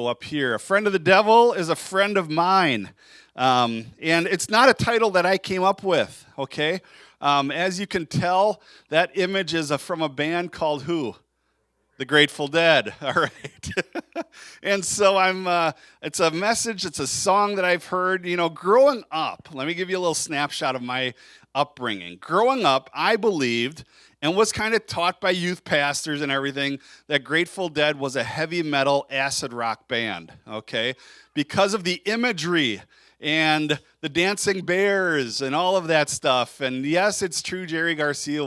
Up here. A friend of the devil is a friend of mine. And it's not a title that I came up with, okay? As you can tell, that image is from a band called who? The Grateful Dead, all right. And so it's a message, it's a song that I've heard, growing up. Let me give you a little snapshot of my upbringing. Growing up, I believed and was kind of taught by youth pastors and everything that Grateful Dead was a heavy metal acid rock band, okay? Because of the imagery and the dancing bears and all of that stuff. And yes, it's true, Jerry Garcia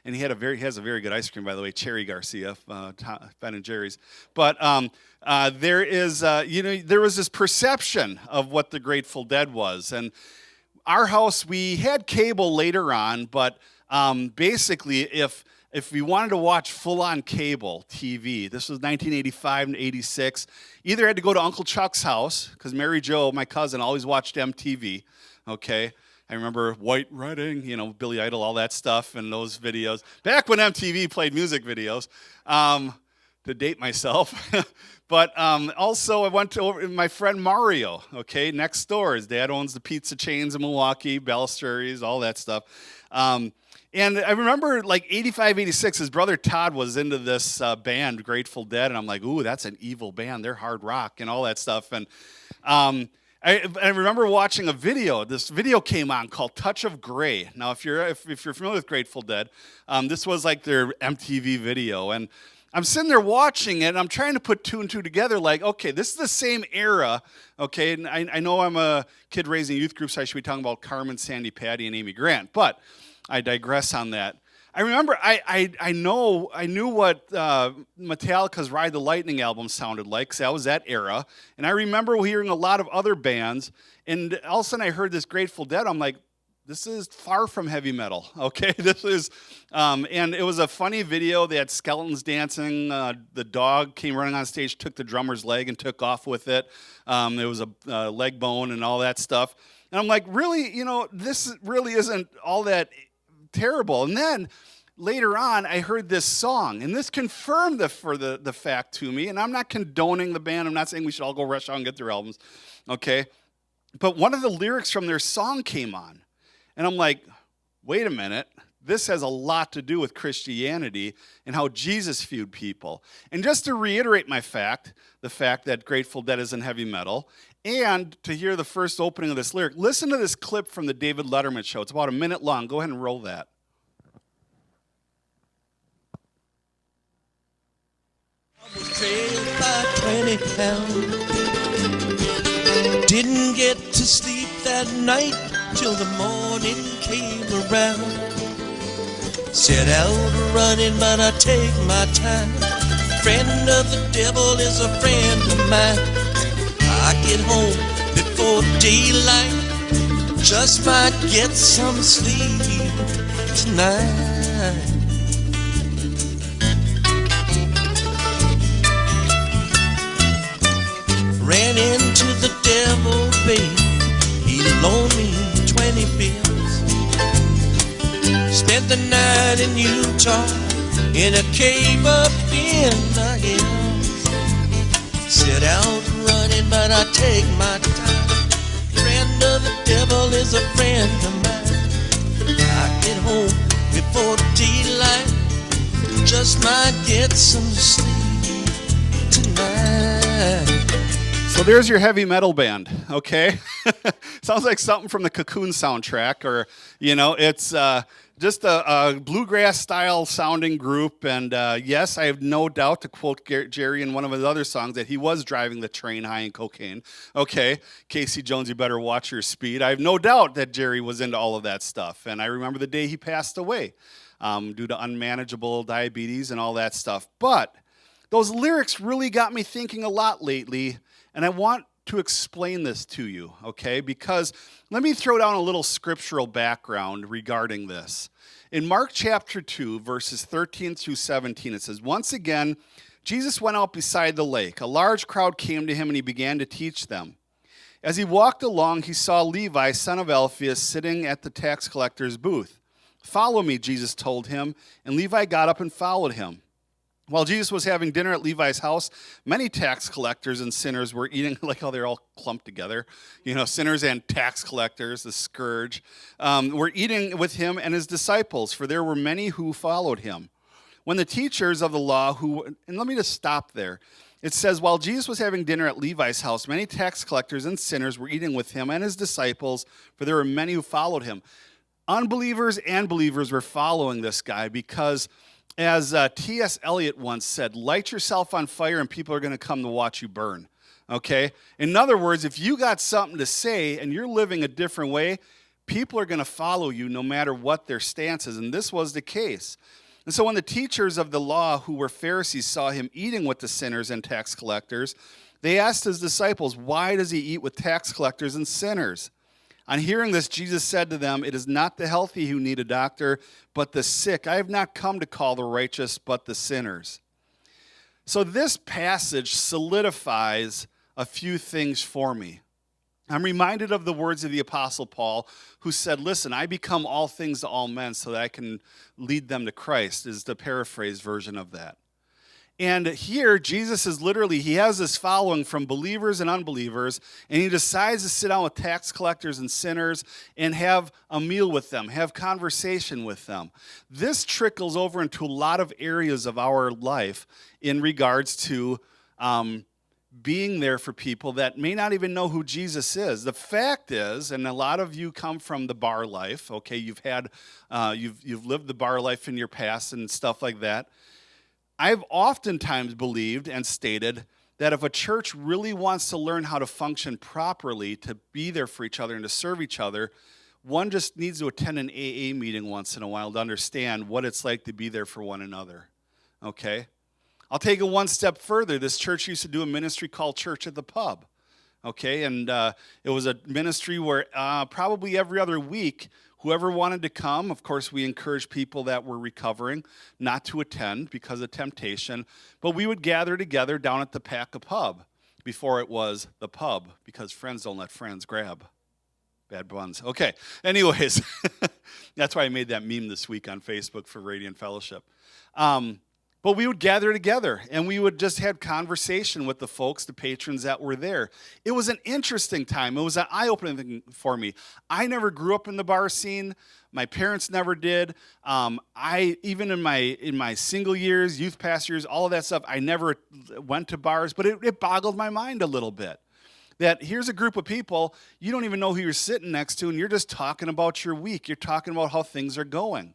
and he has a very good ice cream, by the way, Cherry Garcia, Ben and Jerry's. But there was this perception of what the Grateful Dead was. And our house, we had cable later on, but basically, if we wanted to watch full-on cable TV, this was 1985 and 86, either had to go to Uncle Chuck's house, because Mary Jo, my cousin, always watched MTV, okay? I remember White Wedding, Billy Idol, all that stuff, and those videos. Back when MTV played music videos, to date myself. But also, I went to my friend Mario, okay, next door. His dad owns the pizza chains in Milwaukee, Ballesteries, all that stuff. And I remember, 85, 86, his brother Todd was into this band, Grateful Dead, and I'm like, ooh, that's an evil band. They're hard rock and all that stuff. And I remember watching a video. This video came on called Touch of Grey. Now, if you're familiar with Grateful Dead, this was like their MTV video. And I'm sitting there watching it, and I'm trying to put two and two together, okay, this is the same era, okay? And I know I'm a kid raised in a youth group, so I should be talking about Carmen, Sandy, Patty, and Amy Grant, but I digress on that. I remember I knew what Metallica's Ride the Lightning album sounded like, because that was that era, and I remember hearing a lot of other bands, and all of a sudden I heard this Grateful Dead. I'm like, this is far from heavy metal, okay? This is, and it was a funny video. They had skeletons dancing. The dog came running on stage, took the drummer's leg, and took off with it. There was a leg bone and all that stuff. And I'm like, really, this really isn't all that terrible. And then later on, I heard this song, and this confirmed the fact to me. And I'm not condoning the band. I'm not saying we should all go rush out and get their albums, okay? But one of the lyrics from their song came on. And I'm like, wait a minute, this has a lot to do with Christianity and how Jesus viewed people. And just to reiterate the fact that Grateful Dead isn't heavy metal, and to hear the first opening of this lyric, listen to this clip from the David Letterman show. It's about a minute long. Go ahead and roll that. I was trailed by 20 pounds. Didn't get to sleep that night till the morning came around. Set out running, but I take my time. Friend of the devil is a friend of mine. I get home before daylight, just might get some sleep tonight. Ran into the devil, babe. He loaned me 20 bills. Spent the night in Utah in a cave up in the hills. Set out running, but I take my time. Friend of the devil is a friend of mine. I get home before daylight, just might get some sleep tonight. So there's your heavy metal band, okay? Sounds like something from the Cocoon soundtrack, or, it's just a bluegrass-style sounding group. And yes, I have no doubt, to quote Jerry in one of his other songs, that he was driving the train high in cocaine. Okay, Casey Jones, you better watch your speed. I have no doubt that Jerry was into all of that stuff. And I remember the day he passed away due to unmanageable diabetes and all that stuff. But those lyrics really got me thinking a lot lately. And I want to explain this to you, okay? Because let me throw down a little scriptural background regarding this. In Mark chapter 2, verses 13 through 17, it says, "Once again, Jesus went out beside the lake. A large crowd came to him, and he began to teach them. As he walked along, he saw Levi, son of Alphaeus, sitting at the tax collector's booth. 'Follow me,' Jesus told him, and Levi got up and followed him. While Jesus was having dinner at Levi's house, many tax collectors and sinners were eating, like how they're all clumped together. You know, sinners and tax collectors, the scourge, were eating with him and his disciples, for there were many who followed him. When the teachers of the law and let me just stop there. It says, while Jesus was having dinner at Levi's house, many tax collectors and sinners were eating with him and his disciples, for there were many who followed him. Unbelievers and believers were following this guy because, as T.S. Eliot once said, light yourself on fire and people are going to come to watch you burn, okay? In other words, if you got something to say and you're living a different way, people are going to follow you no matter what their stance is, and this was the case. And so when the teachers of the law, who were Pharisees, saw him eating with the sinners and tax collectors, they asked his disciples, why does he eat with tax collectors and sinners? On hearing this, Jesus said to them, it is not the healthy who need a doctor, but the sick. I have not come to call the righteous, but the sinners. So this passage solidifies a few things for me. I'm reminded of the words of the Apostle Paul, who said, listen, I become all things to all men so that I can lead them to Christ, is the paraphrased version of that. And here, Jesus is literally, he has this following from believers and unbelievers, and he decides to sit down with tax collectors and sinners and have a meal with them, have conversation with them. This trickles over into a lot of areas of our life in regards to being there for people that may not even know who Jesus is. The fact is, and a lot of you come from the bar life, okay, you've lived the bar life in your past and stuff like that. I've oftentimes believed and stated that if a church really wants to learn how to function properly, to be there for each other and to serve each other, one just needs to attend an AA meeting once in a while to understand what it's like to be there for one another, okay? I'll take it one step further. This church used to do a ministry called Church at the Pub, okay? And it was a ministry where probably every other week, whoever wanted to come, of course, we encouraged people that were recovering not to attend because of temptation, but we would gather together down at the Paca Pub before it was the pub, because friends don't let friends grab bad buns. Okay, anyways, that's why I made that meme this week on Facebook for Radiant Fellowship. But we would gather together, and we would just have conversation with the folks, the patrons that were there. It was an interesting time. It was an eye-opening thing for me. I never grew up in the bar scene. My parents never did. Even in my single years, youth pastor years, all of that stuff, I never went to bars, but it boggled my mind a little bit. That here's a group of people, you don't even know who you're sitting next to, and you're just talking about your week. You're talking about how things are going.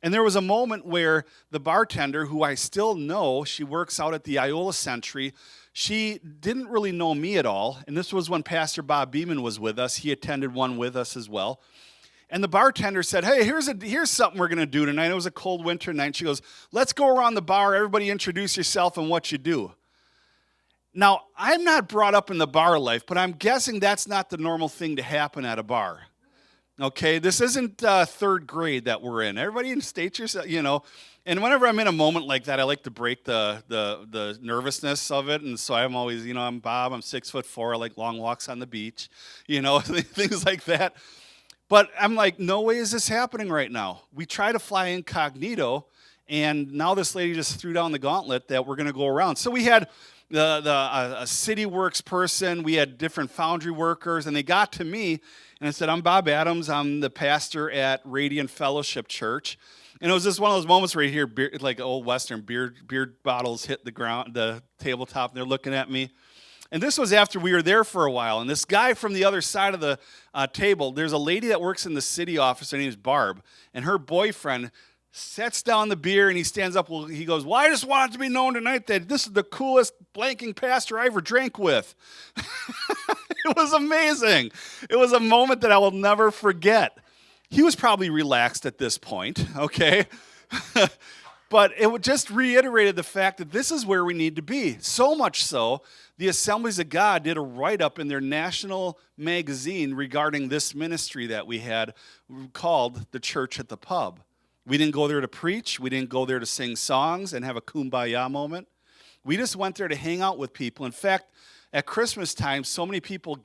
And there was a moment where the bartender, who I still know, she works out at the Iola Century, she didn't really know me at all. And this was when Pastor Bob Beeman was with us. He attended one with us as well. And the bartender said, hey, here's something we're going to do tonight. It was a cold winter night. She goes, let's go around the bar. Everybody introduce yourself and what you do. Now, I'm not brought up in the bar life, but I'm guessing that's not the normal thing to happen at a bar. Okay, this isn't third grade that we're in. Everybody state yourself, you know. And whenever I'm in a moment like that, I like to break the nervousness of it. And so I'm always, I'm Bob, I'm 6'4", I like long walks on the beach, things like that. But I'm like, no way is this happening right now. We try to fly incognito, and now this lady just threw down the gauntlet that we're going to go around. So we had a City Works person, we had different foundry workers, and they got to me, and I said, I'm Bob Adams, I'm the pastor at Radiant Fellowship Church. And it was just one of those moments where you hear like old Western beer bottles hit the tabletop, and they're looking at me. And this was after we were there for a while, and this guy from the other side of the table, there's a lady that works in the city office, her name is Barb, and her boyfriend sets down the beer, and he stands up. Well, he goes, well, I just want it to be known tonight that this is the coolest blanking pastor I ever drank with. It was amazing. It was a moment that I will never forget. He was probably relaxed at this point, okay? But it just reiterated the fact that this is where we need to be. So much so, the Assemblies of God did a write-up in their national magazine regarding this ministry that we had called the Church at the Pub. We didn't go there to preach. We didn't go there to sing songs and have a kumbaya moment. We just went there to hang out with people. In fact, at Christmas time, so many people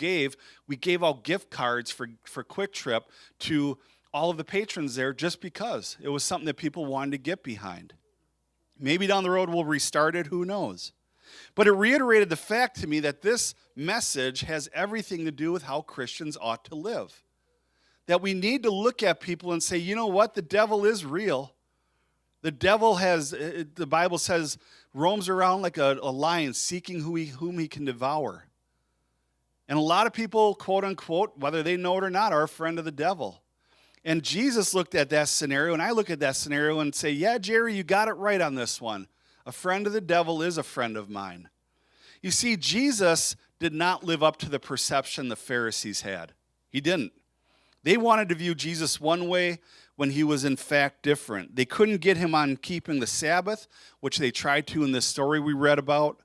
we gave out gift cards for Quick Trip to all of the patrons there just because. It was something that people wanted to get behind. Maybe down the road we'll restart it, who knows? But it reiterated the fact to me that this message has everything to do with how Christians ought to live. That we need to look at people and say, you know what, the devil is real. The devil the Bible says, roams around like a lion seeking whom he can devour. And a lot of people, quote unquote, whether they know it or not, are a friend of the devil. And Jesus looked at that scenario, and I look at that scenario and say, yeah, Jerry, you got it right on this one. A friend of the devil is a friend of mine. You see, Jesus did not live up to the perception the Pharisees had. He didn't. They wanted to view Jesus one way when he was in fact different. They couldn't get him on keeping the Sabbath, which they tried to in this story we read about.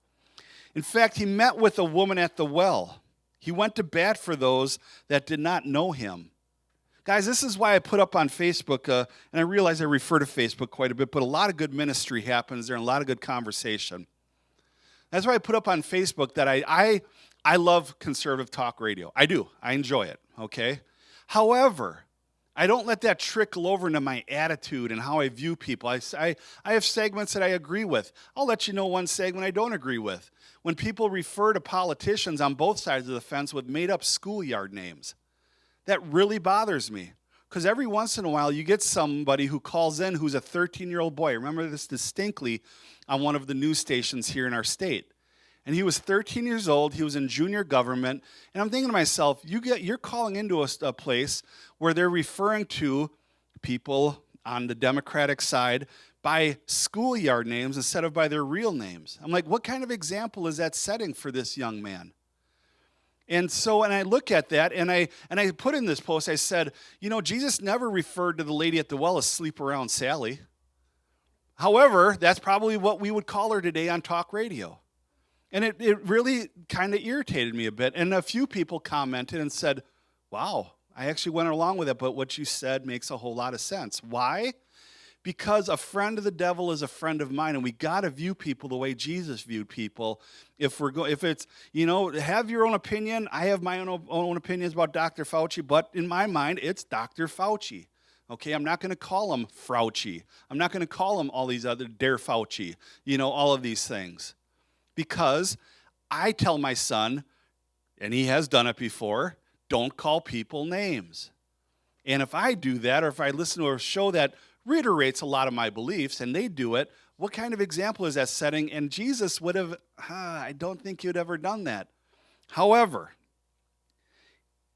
In fact, he met with a woman at the well. He went to bat for those that did not know him. Guys, this is why I put up on Facebook, and I realize I refer to Facebook quite a bit, but a lot of good ministry happens there and a lot of good conversation. That's why I put up on Facebook that I love conservative talk radio. I do. I enjoy it, okay? However, I don't let that trickle over into my attitude and how I view people. I have segments that I agree with. I'll let you know one segment I don't agree with. When people refer to politicians on both sides of the fence with made-up schoolyard names. That really bothers me, because every once in a while you get somebody who calls in who's a 13-year-old boy. I remember this distinctly on one of the news stations here in our state. And he was 13 years old. He was in junior government. And I'm thinking to myself, you're calling into a place where they're referring to people on the Democratic side by schoolyard names instead of by their real names. I'm like, what kind of example is that setting for this young man? And I look at that, and I put in this post, I said, you know, Jesus never referred to the lady at the well as Sleep Around Sally. However, that's probably what we would call her today on talk radio. And it really kind of irritated me a bit. And a few people commented and said, wow, I actually went along with it, but what you said makes a whole lot of sense. Why? Because a friend of the devil is a friend of mine, and we got to view people the way Jesus viewed people. If it's, you know, have your own opinion. I have my own opinions about Dr. Fauci, but in my mind, it's Dr. Fauci. Okay, I'm not going to call him Fauci. I'm not going to call him all these other Der Fauci, you know, all of these things. Because I tell my son, and he has done it before, don't call people names. And if I do that, or if I listen to a show that reiterates a lot of my beliefs, and they do it, what kind of example is that setting? And Jesus would have, I don't think he would have ever done that. However,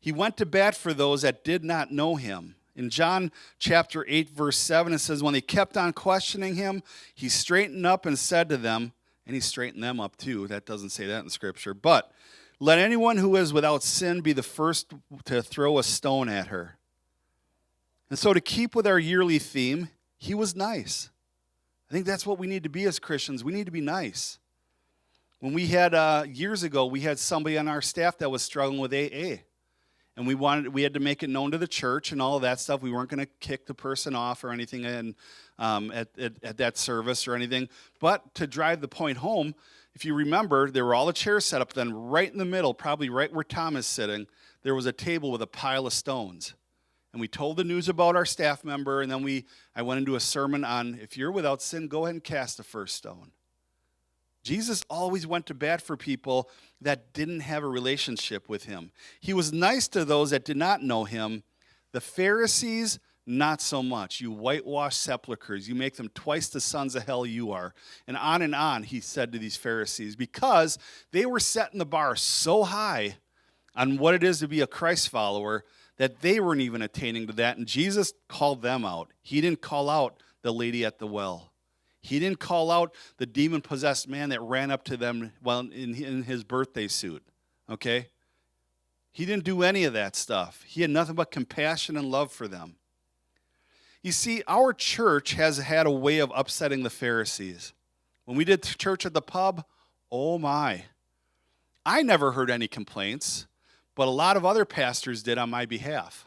he went to bat for those that did not know him. In John chapter 8, verse 7, it says, when they kept on questioning him, he straightened up and said to them, and he straightened them up too. That doesn't say that in Scripture. But let anyone who is without sin be the first to throw a stone at her. And so to keep with our yearly theme, he was nice. I think that's what we need to be as Christians. We need to be nice. When we had, years ago, we had somebody on our staff that was struggling with AA. And we had to make it known to the church and all of that stuff. We weren't going to kick the person off or anything at that service or anything. But to drive the point home, if you remember, there were all the chairs set up. Then right in the middle, probably right where Tom is sitting, there was a table with a pile of stones. And we told the news about our staff member, and then I went into a sermon on, if you're without sin, go ahead and cast the first stone. Jesus always went to bat for people that didn't have a relationship with him. He was nice to those that did not know him. The Pharisees, not so much. You whitewash sepulchres. You make them twice the sons of hell you are. And on, he said to these Pharisees, because they were setting the bar so high on what it is to be a Christ follower that they weren't even attaining to that. And Jesus called them out. He didn't call out the lady at the well. He didn't call out the demon-possessed man that ran up to them in his birthday suit, okay? He didn't do any of that stuff. He had nothing but compassion and love for them. You see, our church has had a way of upsetting the Pharisees. When we did church at the pub, oh my. I never heard any complaints, but a lot of other pastors did on my behalf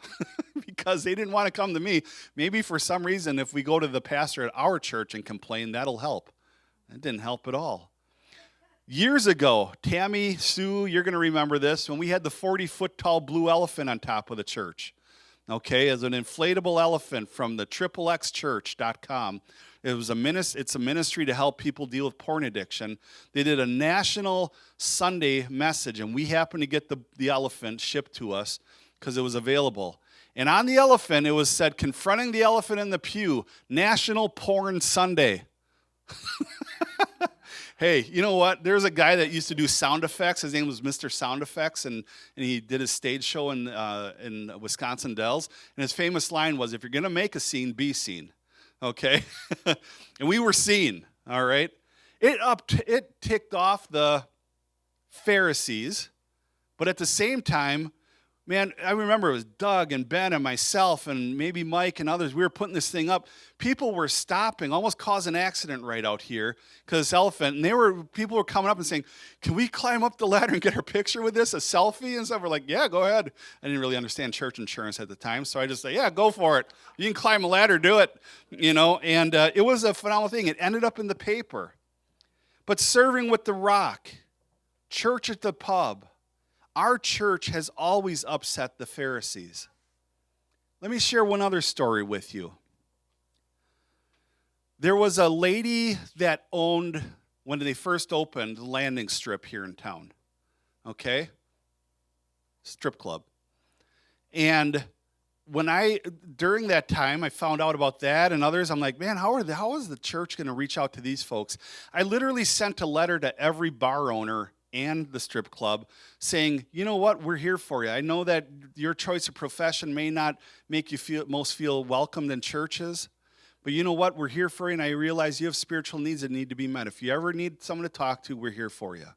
because they didn't want to come to me. Maybe for some reason, if we go to the pastor at our church and complain, that'll help. It didn't help at all. Years ago, Tammy, Sue, you're going to remember this, when we had the 40-foot tall blue elephant on top of the church. Okay, as an inflatable elephant from the XXXchurch.com. It's a ministry to help people deal with porn addiction. They did a national Sunday message, and we happened to get the elephant shipped to us because it was available. And on the elephant, it was said, "Confronting the Elephant in the Pew, National Porn Sunday." Hey, you know what? There's a guy that used to do sound effects. His name was Mr. Sound Effects, and he did his stage show in Wisconsin Dells. And his famous line was, "If you're going to make a scene, be seen." Okay? And we were seen, all right? It ticked off the Pharisees, but at the same time, man, I remember it was Doug and Ben and myself and maybe Mike and others. We were putting this thing up. People were stopping, almost caused an accident right out here because this elephant. And people were coming up and saying, "Can we climb up the ladder and get our picture with this, a selfie and stuff?" We're like, "Yeah, go ahead." I didn't really understand church insurance at the time, so I just said, "Yeah, go for it. You can climb a ladder, do it." And it was a phenomenal thing. It ended up in the paper. But serving with the Rock, church at the pub, our church has always upset the Pharisees. Let me share one other story with you. There was a lady that owned, when they first opened, the Landing Strip here in town. Okay? Strip club. And during that time, I found out about that and others. I'm like, man, how is the church going to reach out to these folks? I literally sent a letter to every bar owner and the strip club saying, "You know what, we're here for you. I know that your choice of profession may not make you feel welcomed in churches, but you know what, we're here for you, and I realize you have spiritual needs that need to be met. If you ever need someone to talk to, we're here for you."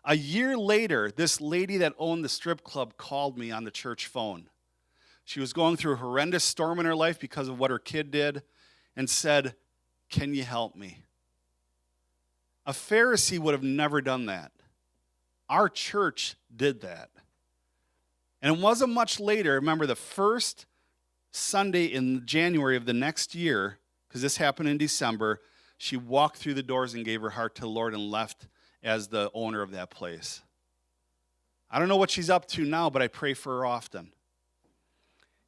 A year later, this lady that owned the strip club called me on the church phone. She was going through a horrendous storm in her life because of what her kid did and said, "Can you help me?" A Pharisee would have never done that. Our church did that. And it wasn't much later, remember the first Sunday in January of the next year, because this happened in December, she walked through the doors and gave her heart to the Lord and left as the owner of that place. I don't know what she's up to now, but I pray for her often.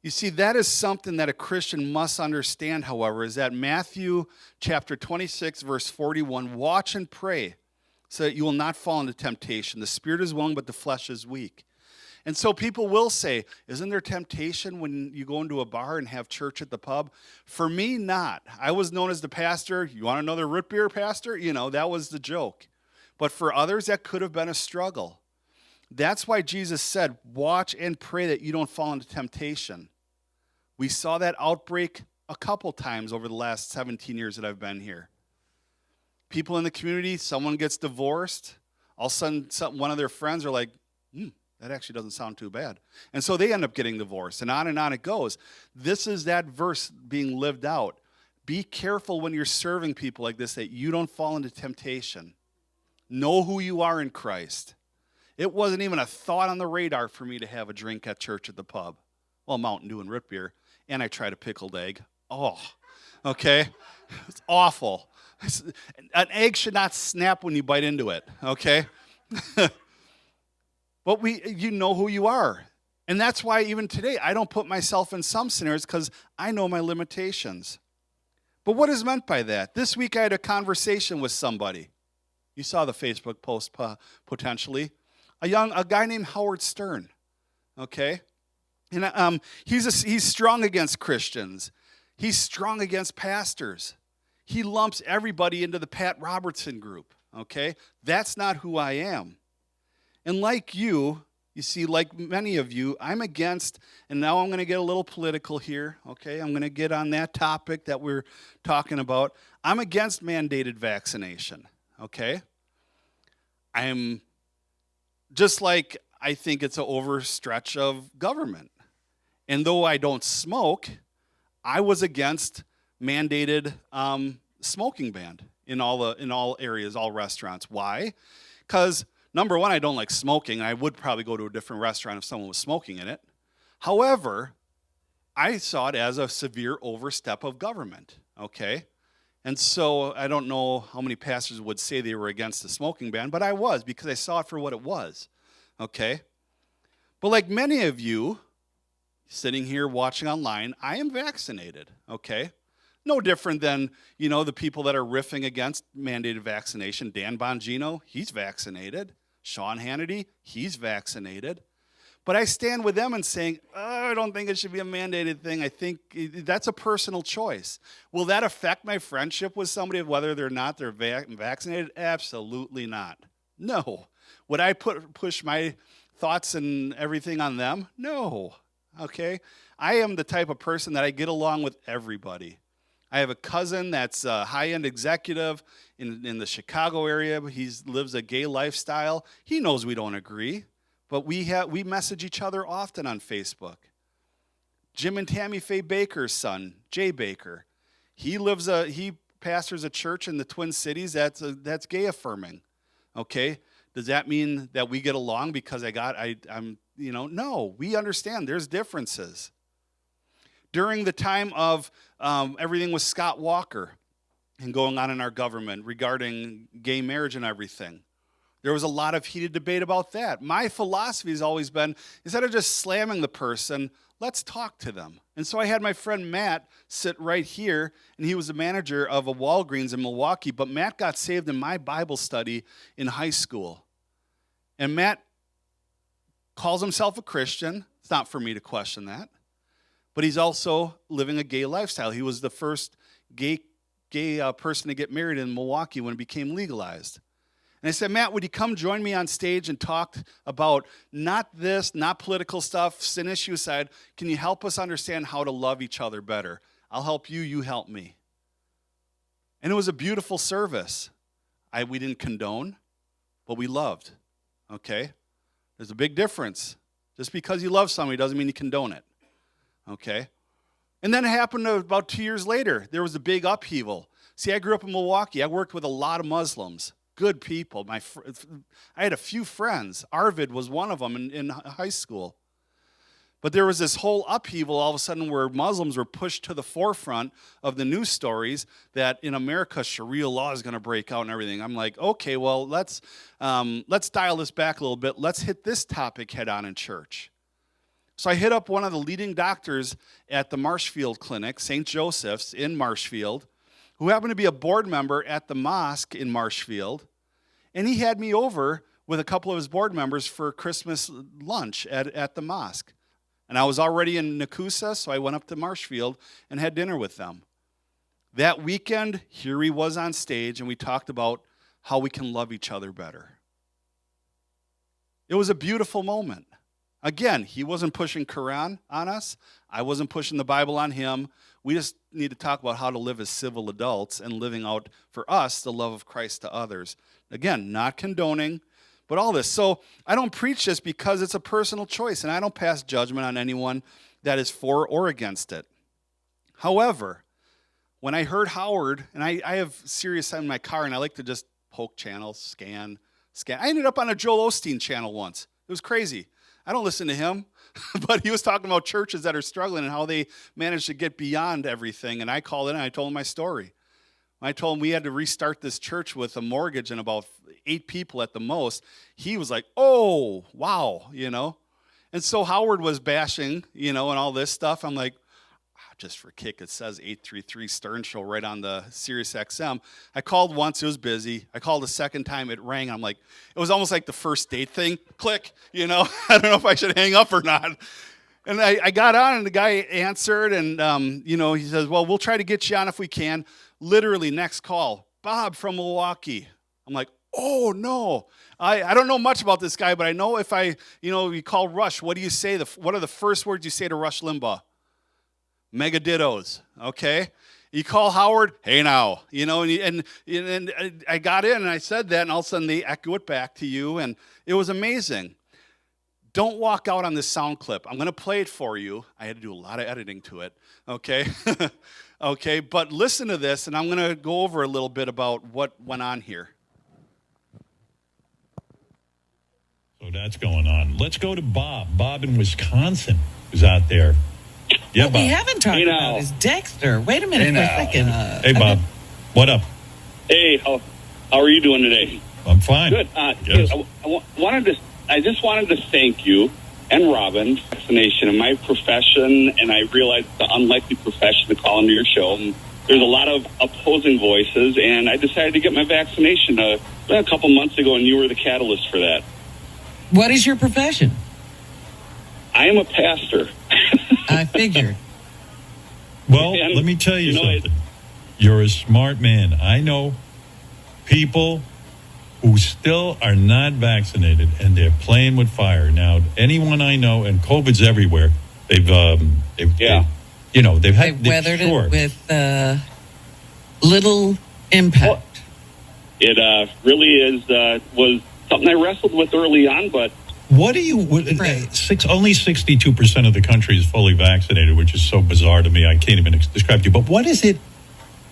You see, that is something that a Christian must understand, however, is that Matthew chapter 26, verse 41, "Watch and pray, so that you will not fall into temptation. The spirit is willing, but the flesh is weak." And so people will say, "Isn't there temptation when you go into a bar and have church at the pub?" For me, not. I was known as the pastor. "You want another root beer, pastor?" That was the joke. But for others, that could have been a struggle. That's why Jesus said, "Watch and pray that you don't fall into temptation." We saw that outbreak a couple times over the last 17 years that I've been here. People in the community, someone gets divorced, all of a sudden one of their friends are like, that actually doesn't sound too bad. And so they end up getting divorced, and on it goes. This is that verse being lived out. Be careful when you're serving people like this that you don't fall into temptation. Know who you are in Christ. It wasn't even a thought on the radar for me to have a drink at church at the pub. Well, Mountain Dew and root beer, and I tried a pickled egg. Oh, okay? It's awful. An egg should not snap when you bite into it, okay? But you know who you are. And that's why even today I don't put myself in some scenarios because I know my limitations. But what is meant by that? This week I had a conversation with somebody. You saw the Facebook post potentially. A guy named Howard Stern, okay? And he's strong against Christians. He's strong against pastors. He lumps everybody into the Pat Robertson group, okay? That's not who I am. And like you see, like many of you, I'm against, and now I'm going to get a little political here, okay? I'm going to get on that topic that we're talking about. I'm against mandated vaccination, okay? I'm just like I think it's an overstretch of government. And though I don't smoke, I was against mandated smoking ban in all areas, all restaurants. Why? Because number one, I don't like smoking. I would probably go to a different restaurant if someone was smoking in it. However, I saw it as a severe overstep of government, okay? And so I don't know how many pastors would say they were against the smoking ban, but I was because I saw it for what it was, okay? But like many of you, sitting here watching online, I am vaccinated, okay? No different than, the people that are riffing against mandated vaccination. Dan Bongino, he's vaccinated. Sean Hannity, he's vaccinated. But I stand with them and saying, I don't think it should be a mandated thing. I think that's a personal choice. Will that affect my friendship with somebody, whether they're not they're vaccinated? Absolutely not. No. Would I push my thoughts and everything on them? No. Okay? I am the type of person that I get along with everybody. I have a cousin that's a high-end executive in the Chicago area. He lives a gay lifestyle. He knows we don't agree, but we message each other often on Facebook. Jim and Tammy Faye Baker's son, Jay Baker, he pastors a church in the Twin Cities that's gay affirming. Okay, does that mean that we get along because no, we understand there's differences. During the time of everything with Scott Walker and going on in our government regarding gay marriage and everything, there was a lot of heated debate about that. My philosophy has always been, instead of just slamming the person, let's talk to them. And so I had my friend Matt sit right here, and he was the manager of a Walgreens in Milwaukee, but Matt got saved in my Bible study in high school. And Matt calls himself a Christian. It's not for me to question that. But he's also living a gay lifestyle. He was the first gay person to get married in Milwaukee when it became legalized. And I said, Matt, would you come join me on stage and talk about not political stuff, sin issue aside, can you help us understand how to love each other better? I'll help you, you help me. And it was a beautiful service. We didn't condone, but we loved, okay? There's a big difference. Just because you love somebody doesn't mean you condone it. Okay? And then it happened about 2 years later. There was a big upheaval. See, I grew up in Milwaukee. I worked with a lot of Muslims, good people. I had a few friends. Arvid was one of them in high school. But there was this whole upheaval all of a sudden where Muslims were pushed to the forefront of the news stories that in America, Sharia law is going to break out and everything. I'm like, okay, well, let's dial this back a little bit. Let's hit this topic head on in church. So I hit up one of the leading doctors at the Marshfield Clinic, St. Joseph's in Marshfield, who happened to be a board member at the mosque in Marshfield. And he had me over with a couple of his board members for Christmas lunch at the mosque. And I was already in Nakusa, so I went up to Marshfield and had dinner with them. That weekend, here he was on stage, and we talked about how we can love each other better. It was a beautiful moment. Again, he wasn't pushing Quran on us. I wasn't pushing the Bible on him. We just need to talk about how to live as civil adults and living out for us the love of Christ to others. Again, not condoning, but all this. So I don't preach this because it's a personal choice, and I don't pass judgment on anyone that is for or against it. However, when I heard Howard, and I have Sirius in my car, and I like to just poke channels, scan. I ended up on a Joel Osteen channel once. It was crazy. I don't listen to him, but he was talking about churches that are struggling and how they managed to get beyond everything. And I called in and I told him my story. I told him we had to restart this church with a mortgage and about 8 people at the most. He was like, oh, wow, And so Howard was bashing, and all this stuff. I'm like, just for a kick, it says 833 Stern Show right on the Sirius XM. I called once, it was busy. I called a second time, it rang. I'm like, it was almost like the first date thing. Click, I don't know if I should hang up or not. And I got on, and the guy answered, and, he says, well, we'll try to get you on if we can. Literally, next call, Bob from Milwaukee. I'm like, oh, no. I don't know much about this guy, but I know if you call Rush, what do you say? What are the first words you say to Rush Limbaugh? Mega dittos, okay? You call Howard, hey now, and I got in and I said that, and all of a sudden they echo it back to you, and it was amazing. Don't walk out on this sound clip. I'm going to play it for you. I had to do a lot of editing to it, okay? Okay, but listen to this, and I'm going to go over a little bit about what went on here. So that's going on. Let's go to Bob. Bob in Wisconsin is out there. Yeah, what Bob. we haven't talked about is Dexter. Wait a minute for a second. Hey, Bob. What up? Hey, how are you doing today? I'm fine. Good. Yes. I just wanted to thank you and Robin, vaccination in my profession, and I realized the unlikely profession to call into your show. There's a lot of opposing voices, and I decided to get my vaccination a couple months ago, and you were the catalyst for that. What is your profession? I am a pastor. I figured. Well, And, let me tell you, you know, something. You're a smart man. I know people who still are not vaccinated, and they're playing with fire. Now, anyone I know, and COVID's everywhere, they've They weathered it with little impact. It really was something I wrestled with early on, but What do you? Only 62% of the country is fully vaccinated, which is so bizarre to me. I can't even describe to you. But what is it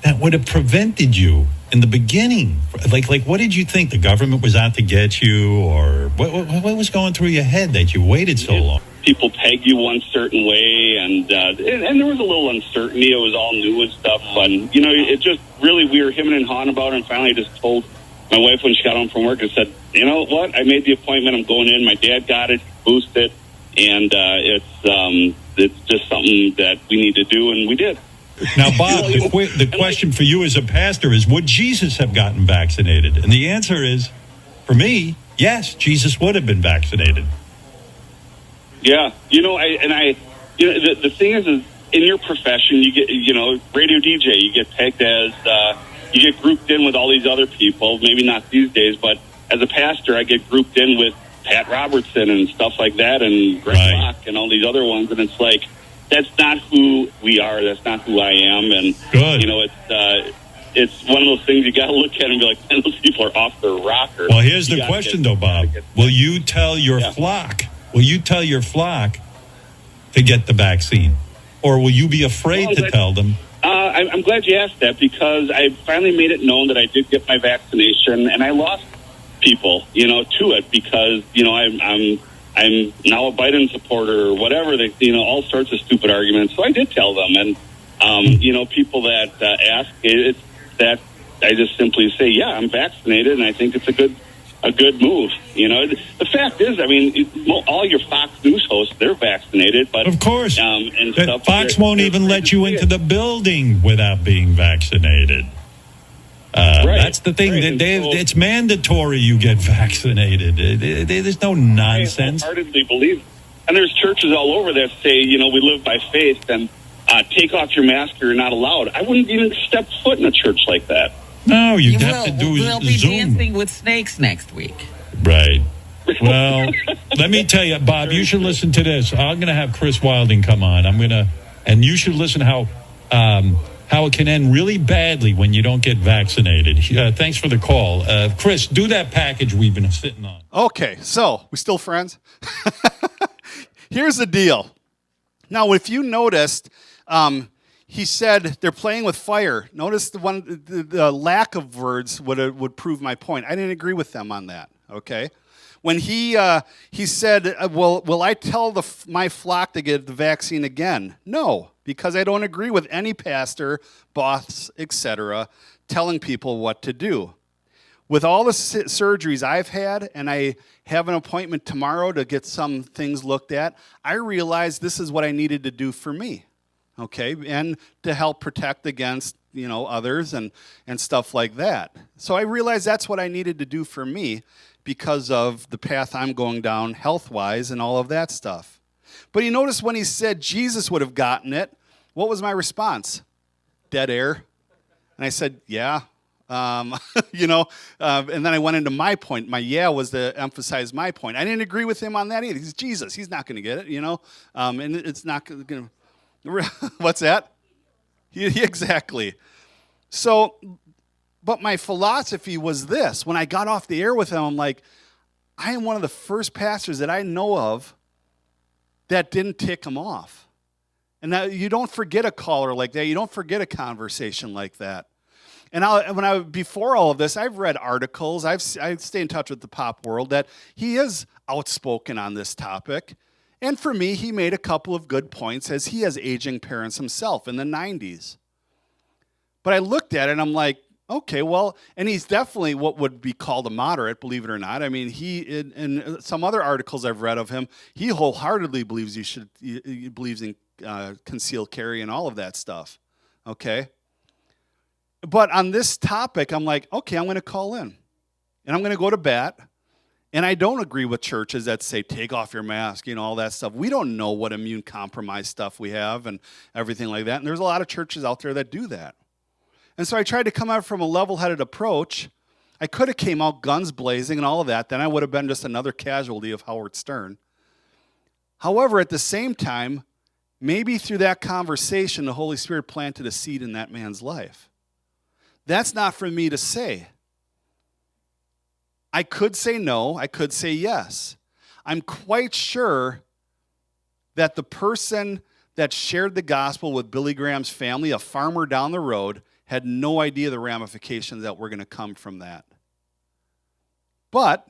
that would have prevented you in the beginning? Like, what did you think? The government was out to get you, or what was going through your head that you waited so long? people peg you one certain way, and there was a little uncertainty. It was all new and stuff, and it just really, we were hemming and hawing about it, and finally I just told my wife when she got home from work, I said, you know what, I made the appointment, I'm going in, my dad got it, boosted, and it's just something that we need to do, and we did. Now, Bob, the question for you as a pastor is, would Jesus have gotten vaccinated? And the answer is, for me, yes, Jesus would have been vaccinated. Yeah, the thing is in your profession, you get, radio DJ, you get pegged as, you get grouped in with all these other people, maybe not these days, but as a pastor, I get grouped in with Pat Robertson and stuff like that, and Greg Locke and all these other ones, and it's like, that's not who we are, that's not who I am, and, Good. It's one of those things you got to look at and be like, man, those people are off their rocker. Well, here's the question, though, Bob. Will you tell your flock? Will you tell your flock to get the vaccine, or will you be afraid to tell them? I'm glad you asked that, because I finally made it known that I did get my vaccination, and I lost people, to it, because I'm now a Biden supporter or whatever. They, all sorts of stupid arguments. So I did tell them, and people that ask, it's that I just simply say, yeah, I'm vaccinated, and I think it's a good move. The fact is, all your Fox News hosts, they're vaccinated, but of course, and stuff, Fox won't even let you into the building without being vaccinated. That's the thing. Right. It's mandatory you get vaccinated. There's no nonsense. I wholeheartedly believe, and there's churches all over that say, we live by faith, and take off your mask or you're not allowed. I wouldn't even step foot in a church like that. No, you'd have to do We'll be Zoom. dancing with snakes next week. Right. Well, let me tell you, Bob, you should listen to this. I'm going to have Chris Wilding come on. And you should listen how it can end really badly when you don't get vaccinated. Thanks for the call. Chris, do that package we've been sitting on. Okay, so we still friends? Here's the deal. Now, if you noticed, he said they're playing with fire. Notice the lack of words would prove my point. I didn't agree with them on that. Okay, when he said, "Will I tell my flock to get the vaccine again?" No, because I don't agree with any pastor, boss, etc., telling people what to do. With all the surgeries I've had, and I have an appointment tomorrow to get some things looked at, I realized this is what I needed to do for me, okay, and to help protect against, others and stuff like that. So I realized that's what I needed to do for me because of the path I'm going down health-wise and all of that stuff. But you notice when he said Jesus would have gotten it, what was my response? Dead air. And I said, yeah. And then I went into my point. My yeah was to emphasize my point. I didn't agree with him on that either. He's Jesus. He's not going to get it, and it's not going to. What's that? Exactly. So, but my philosophy was this. When I got off the air with him, I'm like, I am one of the first pastors that I know of that didn't tick him off. And now you don't forget a caller like that. You don't forget a conversation like that. And before all of this, I've read articles. I stay in touch with the pop world that he is outspoken on this topic. And for me, he made a couple of good points as he has aging parents himself in the 90s. But I looked at it and I'm like, Okay, well, and he's definitely what would be called a moderate, believe it or not. I mean, in some other articles I've read of him, he wholeheartedly believes he believes in concealed carry and all of that stuff. Okay, but on this topic, I'm like, okay, I'm going to call in, and I'm going to go to bat. And I don't agree with churches that say take off your mask, all that stuff. We don't know what immune compromised stuff we have and everything like that. And there's a lot of churches out there that do that. And so I tried to come out from a level-headed approach. I could have came out guns blazing and all of that. Then I would have been just another casualty of Howard Stern. However, at the same time, maybe through that conversation, the Holy Spirit planted a seed in that man's life. That's not for me to say. I could say no. I could say yes. I'm quite sure that the person that shared the gospel with Billy Graham's family, a farmer down the road, had no idea the ramifications that were going to come from that. But,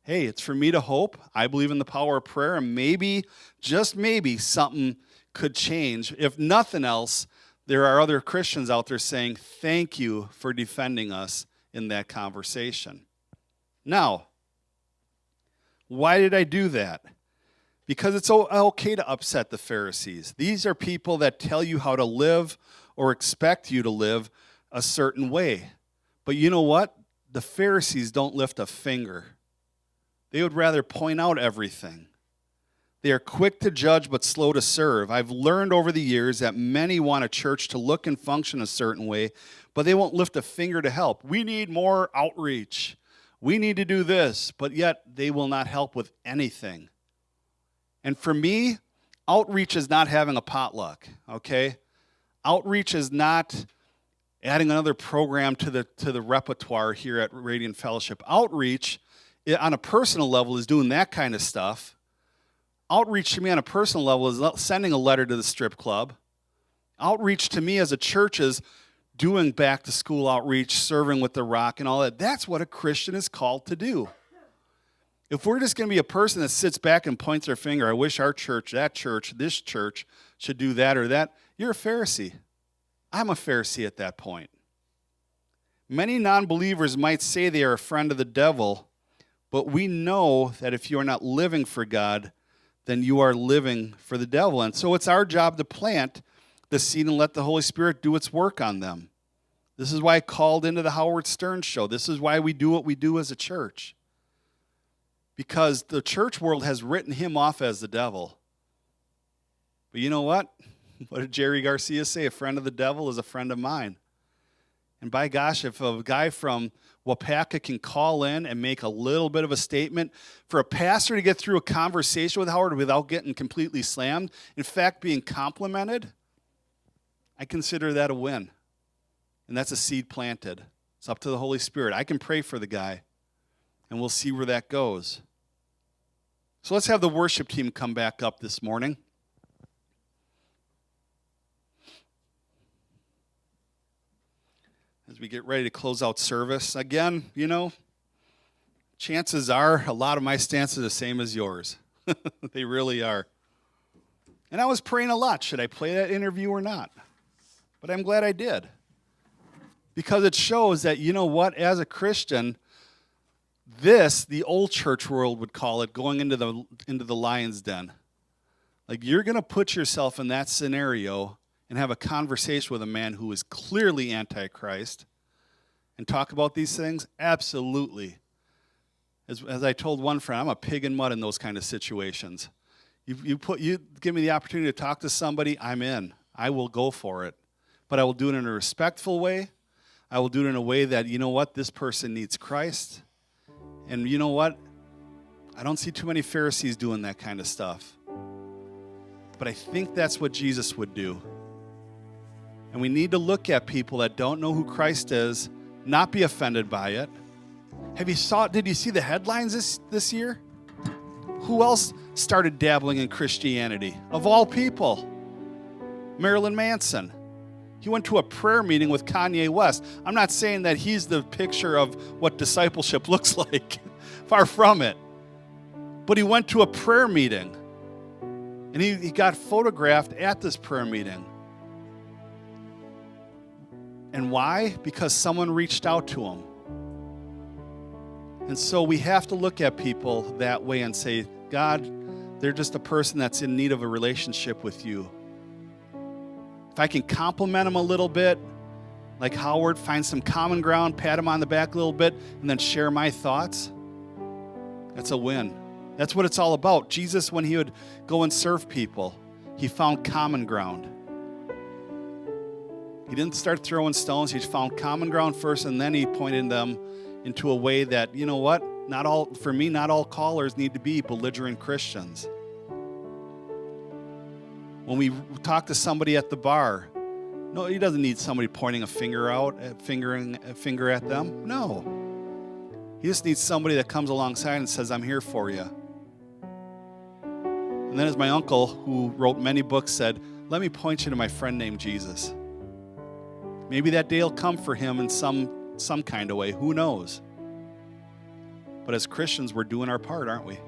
hey, it's for me to hope. I believe in the power of prayer, and maybe, just maybe, something could change. If nothing else, there are other Christians out there saying, thank you for defending us in that conversation. Now, why did I do that? Because it's okay to upset the Pharisees. These are people that tell you how to live or expect you to live a certain way. But you know what? The Pharisees don't lift a finger. They would rather point out everything. They are quick to judge but slow to serve. I've learned over the years that many want a church to look and function a certain way, but they won't lift a finger to help. We need more outreach. We need to do this, but yet they will not help with anything. And for me, outreach is not having a potluck, okay? Outreach is not adding another program to the repertoire here at Radiant Fellowship. Outreach, on a personal level, is doing that kind of stuff. Outreach to me on a personal level is sending a letter to the strip club. Outreach to me as a church is doing back-to-school outreach, serving with the rock and all that. That's what a Christian is called to do. If we're just going to be a person that sits back and points their finger, I wish our church, that church, this church should do that or that, you're a Pharisee. I'm a Pharisee at that point. Many non-believers might say they are a friend of the devil, but we know that if you are not living for God, then you are living for the devil. And so it's our job to plant the seed and let the Holy Spirit do its work on them. This is why I called into the Howard Stern show. This is why we do what we do as a church. Because the church world has written him off as the devil. But you know what? What did Jerry Garcia say? A friend of the devil is a friend of mine. And by gosh, if a guy from Wapaka can call in and make a little bit of a statement, for a pastor to get through a conversation with Howard without getting completely slammed, in fact, being complimented, I consider that a win. And that's a seed planted. It's up to the Holy Spirit. I can pray for the guy, and we'll see where that goes. So let's have the worship team come back up this morning. As we get ready to close out service, again, chances are a lot of my stances are the same as yours. They really are. And I was praying a lot. Should I play that interview or not? But I'm glad I did. Because it shows that, you know what, as a Christian, the old church world would call it going into the lion's den. Like, you're going to put yourself in that scenario and have a conversation with a man who is clearly Antichrist and talk about these things? Absolutely. As I told one friend, I'm a pig in mud in those kind of situations. You give me the opportunity to talk to somebody, I'm in. I will go for it. But I will do it in a respectful way. I will do it in a way that, you know what, this person needs Christ. And you know what? I don't see too many Pharisees doing that kind of stuff. But I think that's what Jesus would do. And we need to look at people that don't know who Christ is, not be offended by it. Did you see the headlines this year? Who else started dabbling in Christianity? Of all people, Marilyn Manson. He went to a prayer meeting with Kanye West. I'm not saying that he's the picture of what discipleship looks like. Far from it. But he went to a prayer meeting. And he got photographed at this prayer meeting. And why? Because someone reached out to him. And so we have to look at people that way and say, God, they're just a person that's in need of a relationship with you. If I can compliment them a little bit, like Howard, find some common ground, pat him on the back a little bit, and then share my thoughts, that's a win. That's what it's all about. Jesus, when he would go and serve people, he found common ground. He didn't start throwing stones. He found common ground first, and then he pointed them into a way that, you know what? Not all callers need to be belligerent Christians. When we talk to somebody at the bar, no, he doesn't need somebody pointing a finger at them. No. He just needs somebody that comes alongside and says, I'm here for you. And then as my uncle, who wrote many books, said, let me point you to my friend named Jesus. Maybe that day will come for him in some kind of way. Who knows? But as Christians, we're doing our part, aren't we?